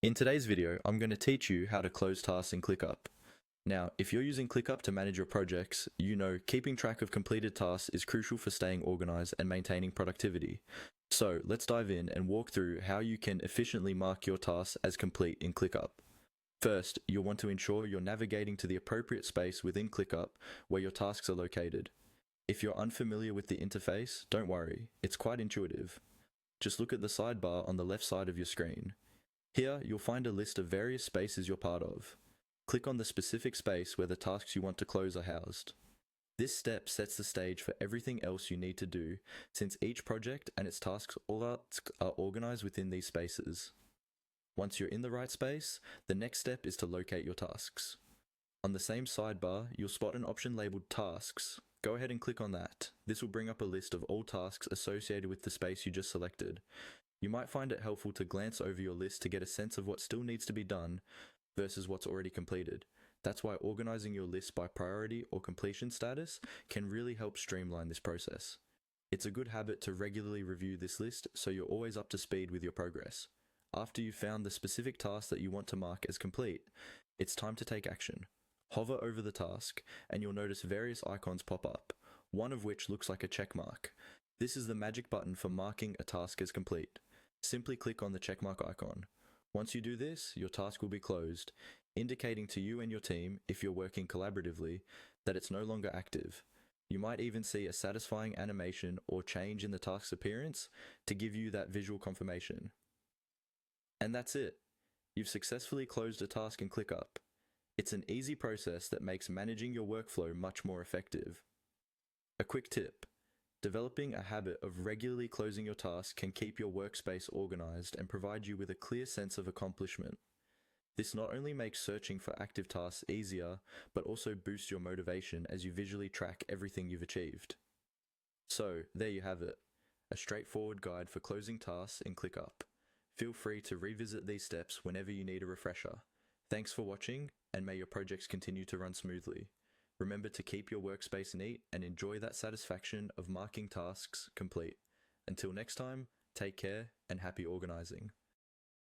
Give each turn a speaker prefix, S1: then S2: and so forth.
S1: In today's video, I'm going to teach you how to close tasks in ClickUp. Now, if you're using ClickUp to manage your projects, you know keeping track of completed tasks is crucial for staying organized and maintaining productivity. So let's dive in and walk through how you can efficiently mark your tasks as complete in ClickUp. First, you'll want to ensure you're navigating to the appropriate space within ClickUp where your tasks are located. If you're unfamiliar with the interface, don't worry, it's quite intuitive. Just look at the sidebar on the left side of your screen. Here, you'll find a list of various spaces you're part of. Click on the specific space where the tasks you want to close are housed. This step sets the stage for everything else you need to do, since each project and its tasks all are organized within these spaces. Once you're in the right space, the next step is to locate your tasks. On the same sidebar, you'll spot an option labeled Tasks. Go ahead and click on that. This will bring up a list of all tasks associated with the space you just selected. You might find it helpful to glance over your list to get a sense of what still needs to be done versus what's already completed. That's why organizing your list by priority or completion status can really help streamline this process. It's a good habit to regularly review this list so you're always up to speed with your progress. After you've found the specific task that you want to mark as complete, it's time to take action. Hover over the task and you'll notice various icons pop up, one of which looks like a check mark. This is the magic button for marking a task as complete. Simply click on the checkmark icon. Once you do this, your task will be closed, indicating to you and your team, if you're working collaboratively, that it's no longer active. You might even see a satisfying animation or change in the task's appearance to give you that visual confirmation. And that's it. You've successfully closed a task in ClickUp. It's an easy process that makes managing your workflow much more effective. A quick tip. Developing a habit of regularly closing your tasks can keep your workspace organized and provide you with a clear sense of accomplishment. This not only makes searching for active tasks easier, but also boosts your motivation as you visually track everything you've achieved. So, there you have it, a straightforward guide for closing tasks in ClickUp. Feel free to revisit these steps whenever you need a refresher. Thanks for watching, and may your projects continue to run smoothly. Remember to keep your workspace neat and enjoy that satisfaction of marking tasks complete. Until next time, take care and happy organizing.